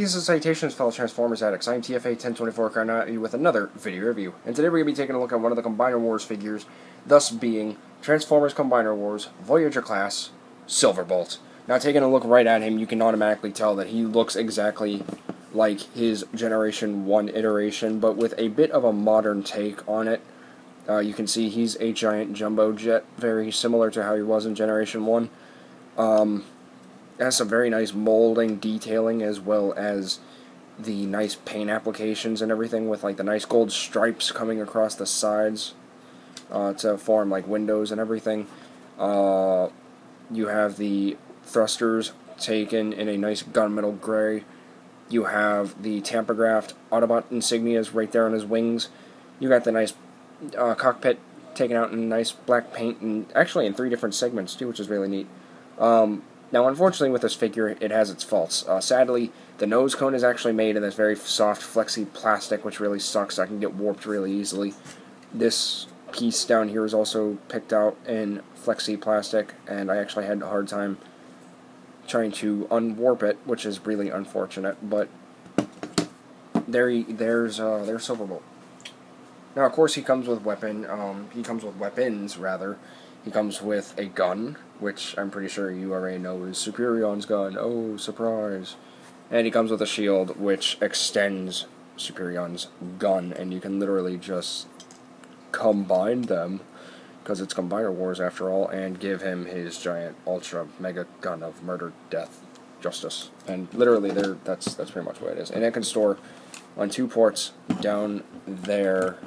Greetings and citations, fellow Transformers addicts. I'm TFA1024 coming at you with another video review. And today we're going to be taking a look at one of the Combiner Wars figures, thus being Transformers Combiner Wars Voyager Class Silverbolt. Now, taking a look right at him, you can automatically tell that he looks exactly like his Generation 1 iteration, but with a bit of a modern take on it. You can see he's a giant jumbo jet, very similar to how he was in Generation 1. It has some very nice molding, detailing, as well as the nice paint applications and everything, with like the nice gold stripes coming across the sides to form like windows and everything. You have the thrusters taken in a nice gunmetal gray. You have the Tampographed Autobot insignias right there on his wings. You got the nice cockpit taken out in nice black paint, and actually in 3 different segments too, which is really neat. Now, unfortunately, with this figure, it has its faults. Sadly, the nose cone is actually made in this very soft, flexy plastic, which really sucks. I can get warped really easily. This piece down here is also picked out in flexy plastic, and I actually had a hard time trying to unwarp it, which is really unfortunate. But there's Silverbolt. Now, of course, he comes with weapons, rather. He comes with a gun, which I'm pretty sure you already know is Superion's gun. Oh, surprise. And he comes with a shield, which extends Superion's gun, and you can literally just combine them, because it's Combiner Wars after all, and give him his giant ultra mega gun of murder, death, justice. And literally, that's pretty much what it is. And it can store on 2 ports down there.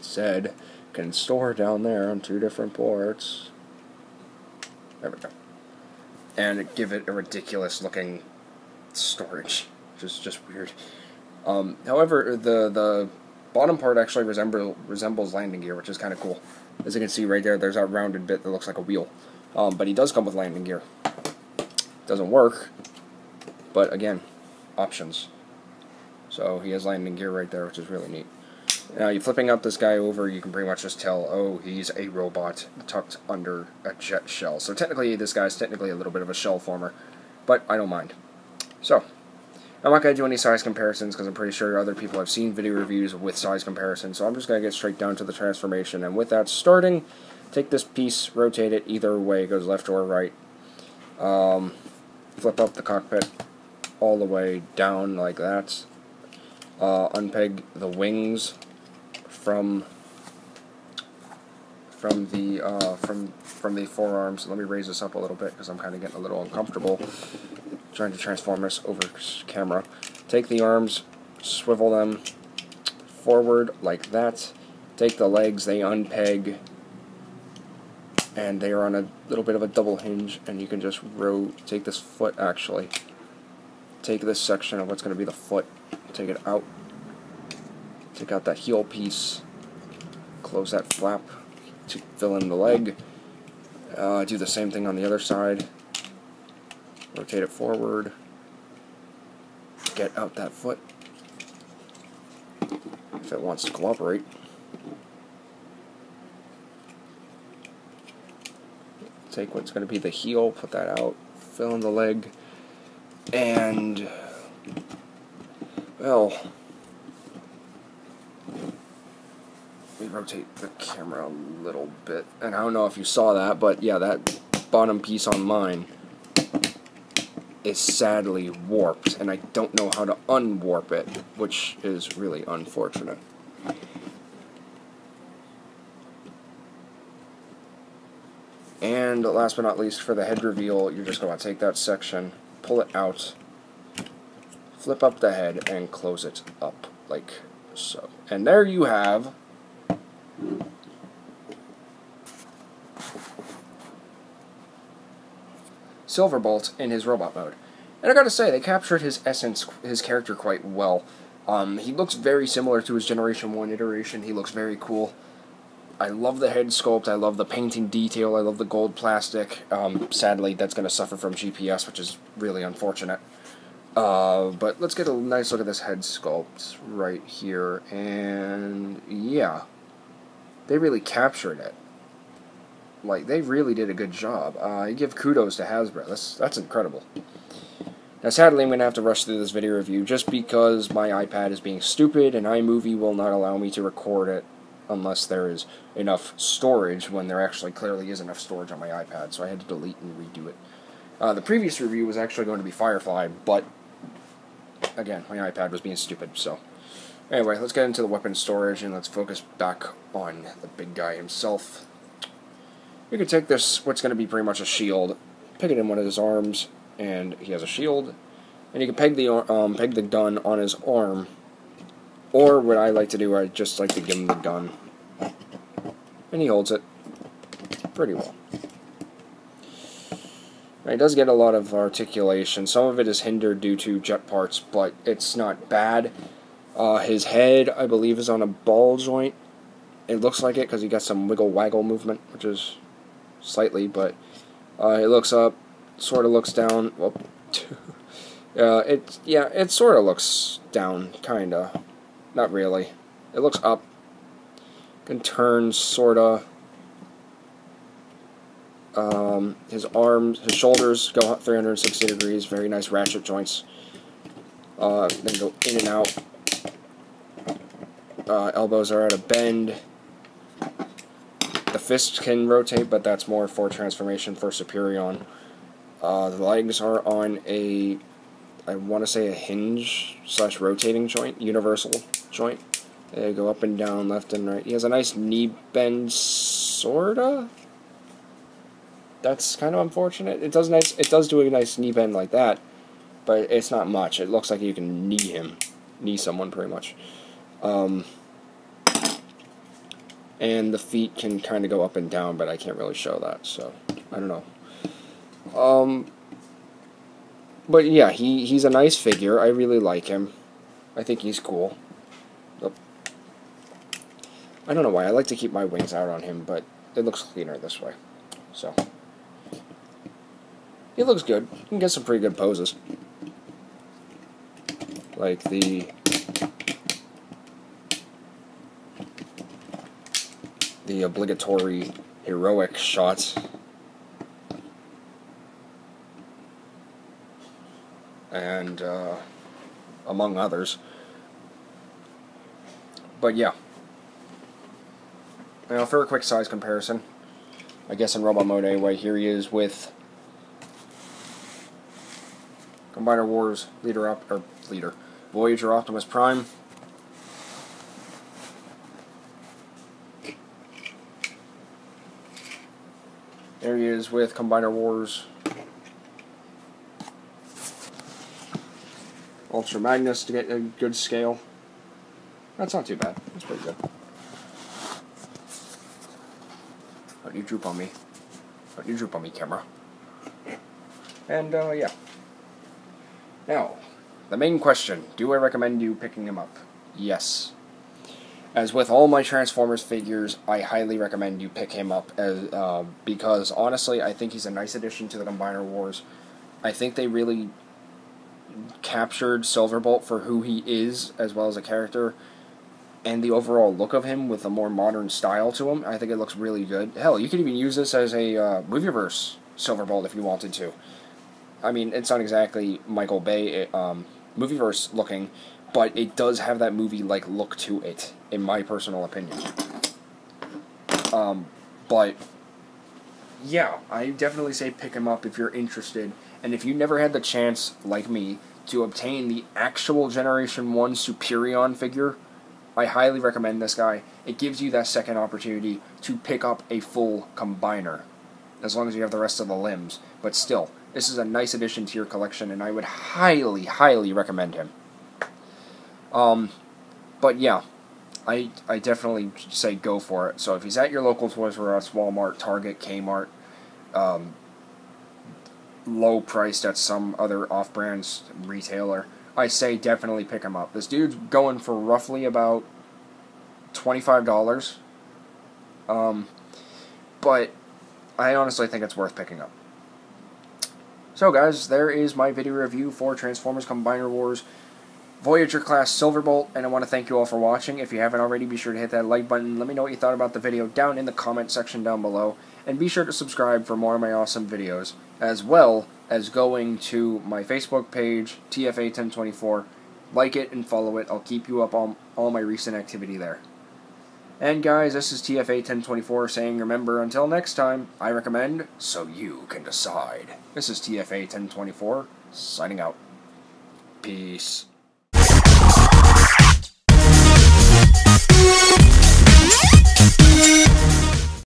Said can store down there on 2 different ports. There we go. And give it a ridiculous looking storage. Just weird. However, the bottom part actually resembles landing gear, which is kind of cool. As you can see right there, there's that rounded bit that looks like a wheel. But he does come with landing gear. Doesn't work, but again, options. So he has landing gear right there, which is really neat. Now, you flipping up this guy over, you can pretty much just tell, oh, he's a robot tucked under a jet shell. So technically, this guy's technically a little bit of a shell former, but I don't mind. So, I'm not going to do any size comparisons, because I'm pretty sure other people have seen video reviews with size comparisons, so I'm just going to get straight down to the transformation. And with that starting, take this piece, rotate it either way, it goes left or right. Flip up the cockpit all the way down like that. Unpeg the wings from the forearms. Let me raise this up a little bit because I'm kind of getting a little uncomfortable trying to transform this over camera. Take the arms, swivel them forward like that. Take the legs, they unpeg, and they are on a little bit of a double hinge, and you can just take this foot actually. Take this section of what's going to be the foot, take it out. Take out that heel piece, close that flap to fill in the leg. Do the same thing on the other side. Rotate it forward. Get out that foot if it wants to cooperate. Take what's going to be the heel, put that out, fill in the leg, and, well, we rotate the camera a little bit, and I don't know if you saw that, but yeah, that bottom piece on mine is sadly warped, and I don't know how to unwarp it, which is really unfortunate. And last but not least, for the head reveal, you're just going to take that section, pull it out, flip up the head, and close it up like so. And there you have Silverbolt in his robot mode. And I gotta say, they captured his essence, his character quite well. He looks very similar to his Generation 1 iteration. He looks very cool. I love the head sculpt, I love the painting detail, I love the gold plastic. Sadly, that's going to suffer from GPS, which is really unfortunate. But let's get a nice look at this head sculpt right here, and yeah, they really captured it. Like, they really did a good job. I give kudos to Hasbro. That's incredible. Now, sadly, I'm going to have to rush through this video review just because my iPad is being stupid and iMovie will not allow me to record it unless there is enough storage, when there actually clearly is enough storage on my iPad, so I had to delete and redo it. The previous review was actually going to be Firefly, but, again, my iPad was being stupid, so... Anyway, let's get into the weapon storage and let's focus back on the big guy himself. You can take this, what's going to be pretty much a shield, pick it in one of his arms, and he has a shield, and you can peg the gun on his arm, or what I like to do, I just like to give him the gun, and he holds it pretty well. Now, he does get a lot of articulation. Some of it is hindered due to jet parts, but it's not bad. His head, I believe, is on a ball joint. It looks like it because he got some wiggle-waggle movement, which is slightly, but it looks up, sort of looks down. Whoop. It sort of looks down, kinda. Not really. It looks up. Can turn, sorta. His arms, his shoulders go 360 degrees. Very nice ratchet joints. Then go in and out. Elbows are at a bend. The fists can rotate, but that's more for transformation for Superion. The legs are on a, I want to say a hinge / rotating joint, universal joint. They go up and down, left and right. He has a nice knee bend, sorta. That's kind of unfortunate. It does do a nice knee bend like that, but it's not much. It looks like you can knee someone pretty much. And the feet can kind of go up and down, but I can't really show that, so I don't know. But yeah, he's a nice figure. I really like him. I think he's cool. Oh. I don't know why. I like to keep my wings out on him, but it looks cleaner this way. So he looks good. You can get some pretty good poses, like the obligatory heroic shots, and among others. But yeah. Now for a quick size comparison, I guess in robot mode anyway, here he is with Combiner Wars Voyager Optimus Prime. There he is with Combiner Wars Ultra Magnus to get a good scale. That's not too bad. That's pretty good. Don't you droop on me. Don't you droop on me, camera. And, yeah. Now, the main question. Do I recommend you picking him up? Yes. As with all my Transformers figures, I highly recommend you pick him up, because, honestly, I think he's a nice addition to the Combiner Wars. I think they really captured Silverbolt for who he is, as well as a character, and the overall look of him with a more modern style to him. I think it looks really good. Hell, you could even use this as a Movieverse Silverbolt if you wanted to. I mean, it's not exactly Michael Bay Movieverse looking, but it does have that movie-like look to it, in my personal opinion. But, yeah, I definitely say pick him up if you're interested. And if you never had the chance, like me, to obtain the actual Generation 1 Superion figure, I highly recommend this guy. It gives you that second opportunity to pick up a full Combiner, as long as you have the rest of the limbs. But still, this is a nice addition to your collection, and I would highly, highly recommend him. But yeah, I definitely say go for it. So if he's at your local Toys R Us, Walmart, Target, Kmart, low priced at some other off-brand retailer, I say definitely pick him up. This dude's going for roughly about $25. But I honestly think it's worth picking up. So guys, there is my video review for Transformers Combiner Wars Voyager-class Silverbolt, and I want to thank you all for watching. If you haven't already, be sure to hit that like button. Let me know what you thought about the video down in the comment section down below, and be sure to subscribe for more of my awesome videos, as well as going to my Facebook page, TFA1024. Like it and follow it. I'll keep you up on all my recent activity there. And guys, this is TFA1024 saying, remember, until next time, I recommend, so you can decide. This is TFA1024, signing out. Peace.